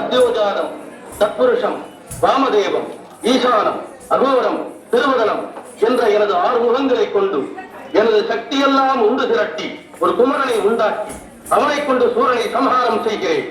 அத்யோஜானம், தத்புருஷம், வாமதேவம், ஈசானம், அகோரம், திருவதனம் என்ற எனது 6 முகங்களை கொண்டு எனது சக்தியெல்லாம் உண்டு திரட்டி ஒரு குமரனை உண்டாக்கி அவனை கொண்டு சூரனை சம்ஹாரம் செய்கிறேன்.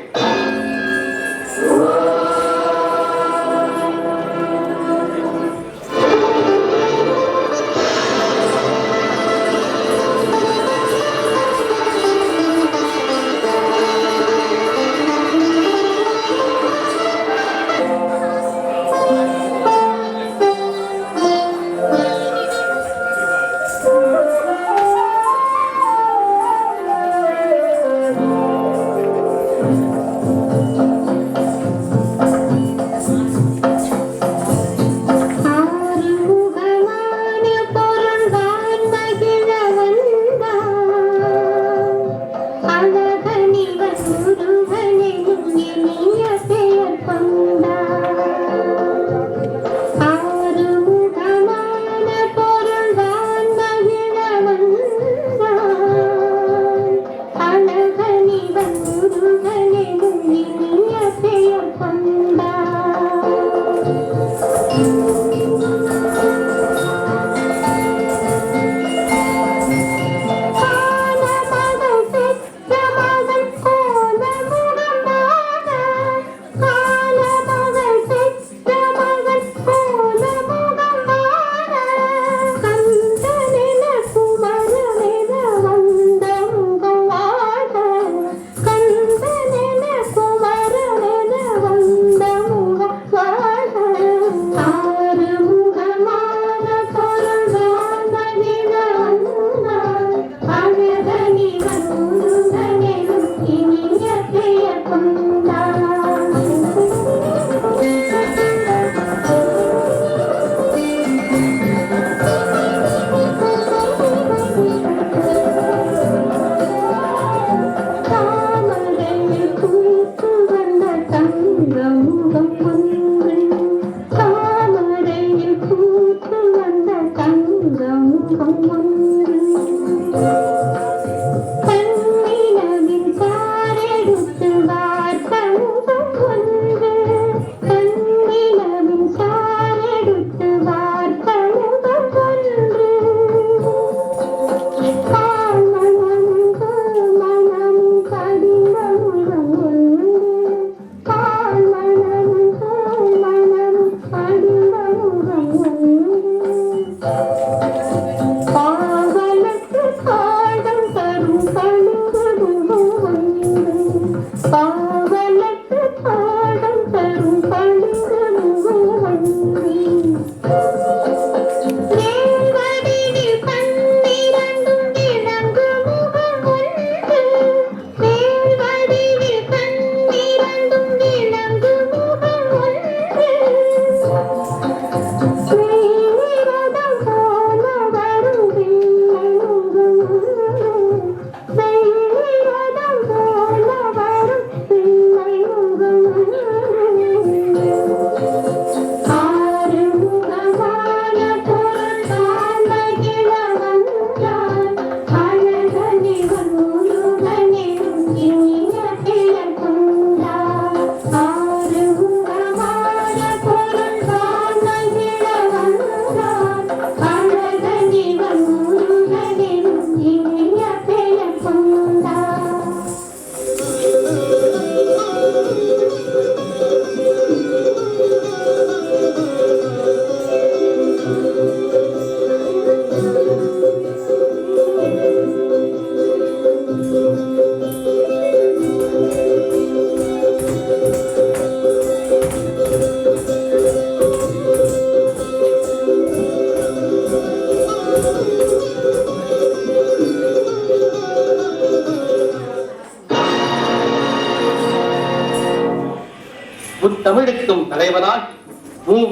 முத்தமிழுக்கும் தலைவனாய்,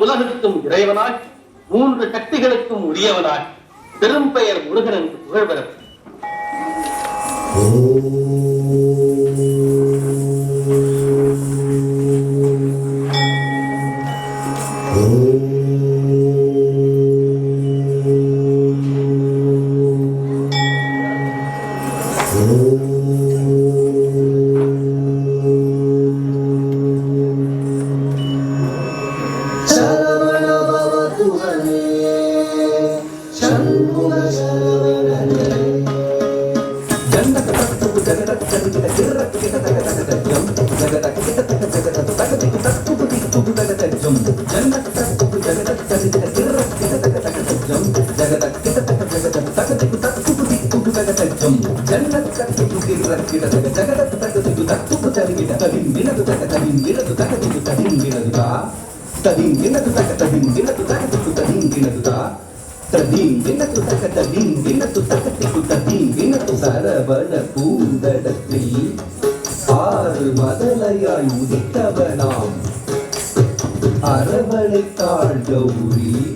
உலகுக்கும் இறைவனாய், 3 சக்திகளுக்கும் உரியவனாய் பெரும்பெயர் முருகன் என்று புகழ் பெற சரவண பூந்தடத்தில் ஆறு மதலையாய் உதித்தவனாம் அரவணைத்தாள் கௌரி.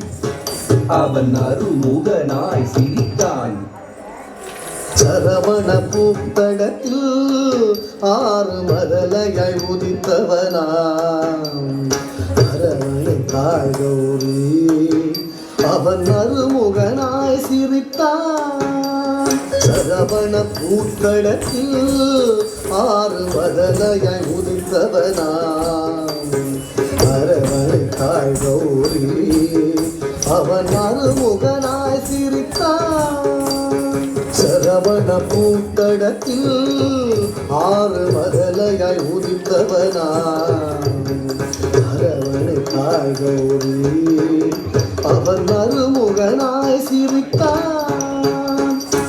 அவன் அருமுகனாய் சிரித்தான். சரவண பூத்தடத்தில் ஆறு மதலையாய் உதித்தவனாம் அரவணைத்தாள் கௌரி. அவன் அருமுகனாய் சிரித்தான். சரவண பூத்தடத்தில் ஆறு மதலையாய் உதித்தவனாம் அரவணைத்தாள் கௌரி. அவன் அருமுகனாய் சிரித்தான். சரவண பூத்தடத்தில் ஆறு மதலையாய் உதித்தவனாம் அரவணைத்தாள் கௌரி. அவன் மருமுகனாய் சிரித்தான்.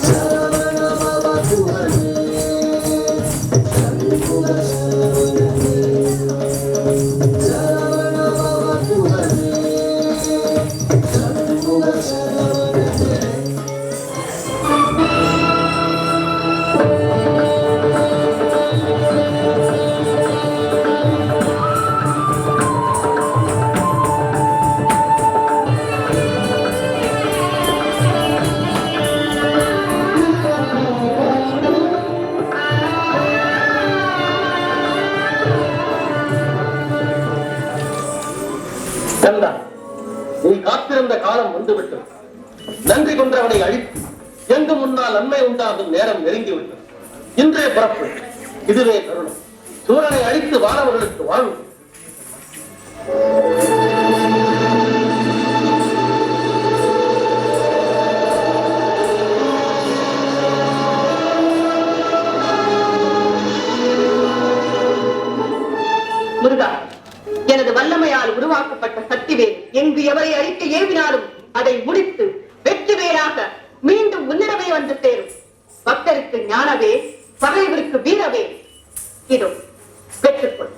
சரவண பவகுவனே, சண்முக சரவணனே. சரவண பவகுவனே, சண்முக சரவணனே. கந்தா, நீ காத்திருந்த காலம் வந்துவிட்டது. நன்றி கொன்றவனை அழித்து எங்கு முன்னால் நன்மை உண்டாகும் நேரம் நெருங்கிவிட்டது. இன்றே புறப்பு. இதுவே தருணம். சூரனை அழித்து வானவர்களுக்கு வாழ்வு. முருகா, எனது வல்லமையால் உருவாக்கப்பட்ட சக்திவேல் எங்கு எவரை அழிக்க ஏவினாலும் அதை முடித்து வெற்றி வேலாக மீண்டும் முன்னிடமே வந்து சேரும். பக்தருக்கு ஞானவே, பகைவருக்கு வீரவே. இதோ பெற்றுக்கொள்.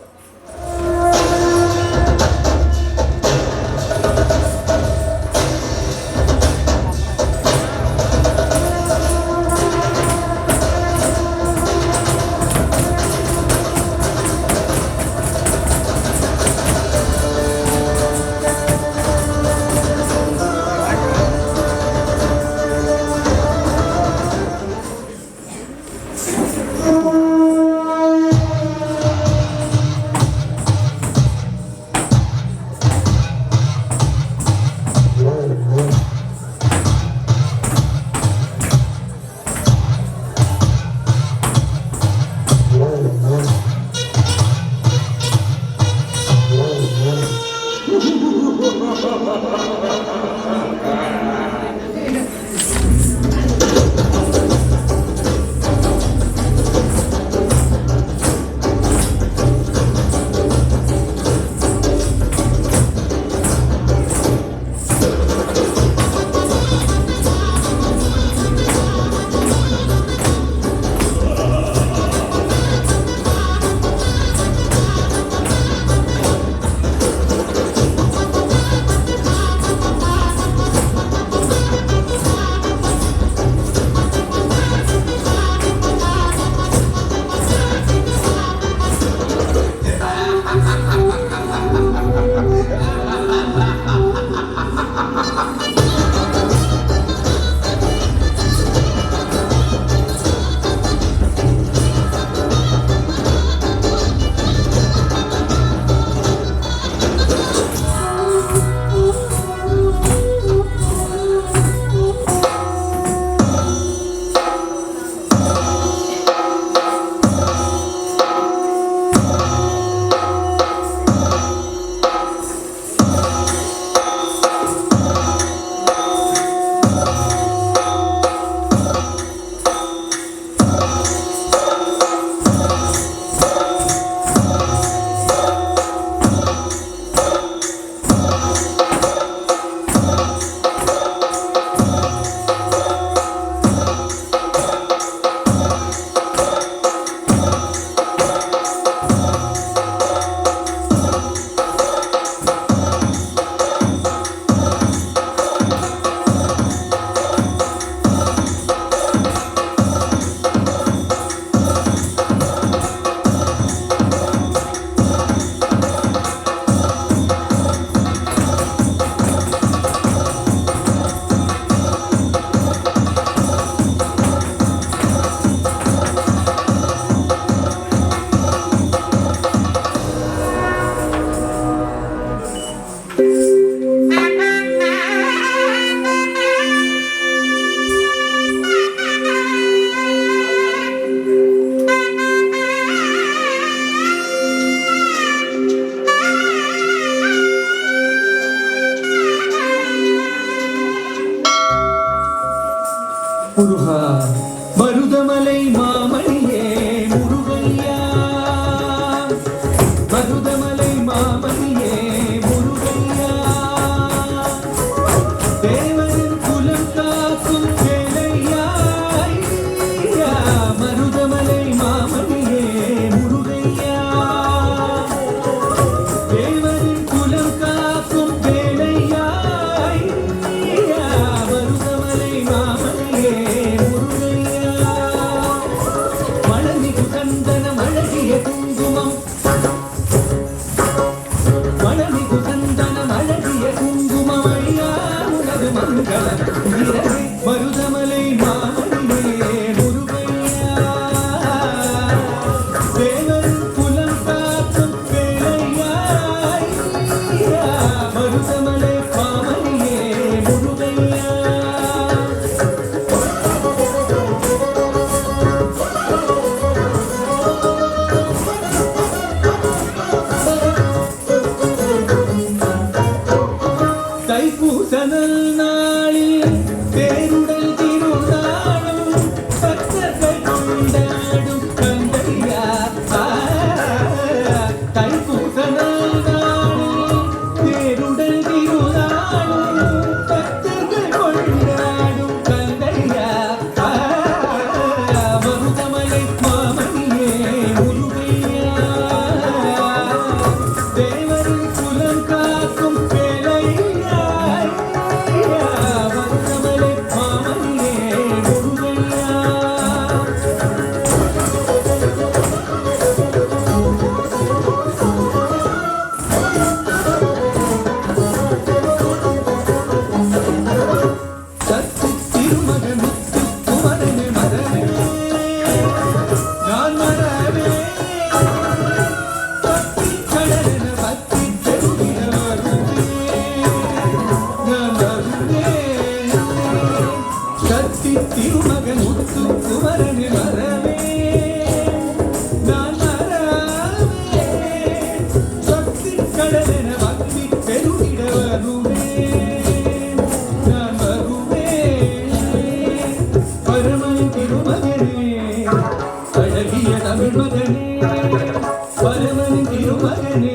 திருமகனே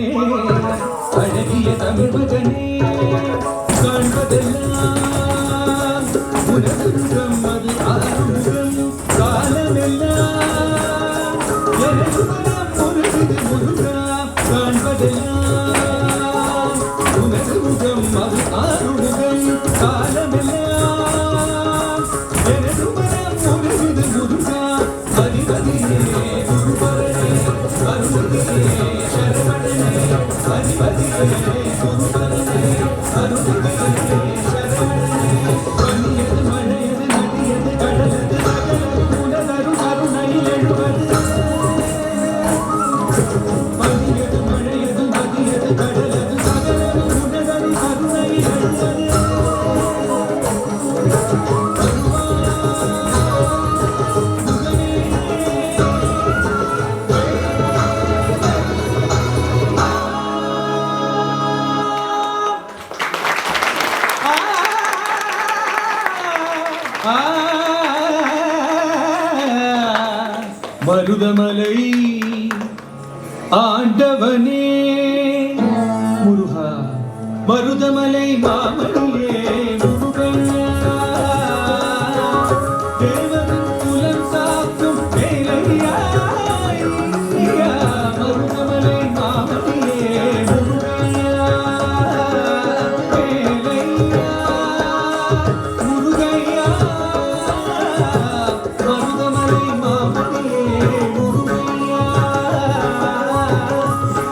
அழகிய தமிழ் மகனே காண்பதெல்லாம் உனது முகம் அது ஆறுமுகம் காலமெல்லாம் எனது மனம் உனது முருகா காண்பதெல்லாம் உனது முகம் அது ஆறுமுகம் காலமெல்லாம் எனது மனம் உனது முருகா அதிபதியே குருபரனே அருள்தியே சரவணனே அதிபதியே குருபரனே அருள்தியே சரவணனே பனியது மழையது நதியது கடலது சகலது உனதரு கருணையில் எழுவது பனியது மழையது நதியது கடலது சகலது உனதரு கருணையில் எழுவது மருதமலை ஆண்டவனே முருகா மருதமலை மாமணியே முருகையா தேவரின் குலம் காக்கும் வேலையா மருதமலை மாமணியே முருகையா வேலையா முருகையா மருதமலை மாமணியே முருகையா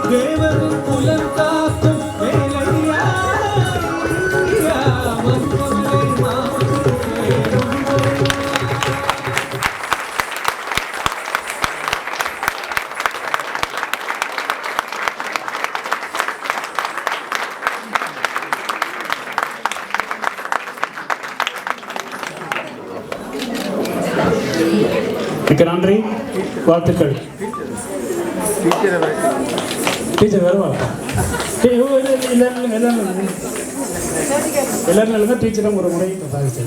தேவரின் குலம் காக்கும் வேலையா மருதமலை மாமணியே முருகையா. மிக்க நன்றி, வாழ்த்துக்கள். டீச்சர் வருவாங்க. எல்லாரும் டீச்சரும் ஒரு முறை சாதிச்சு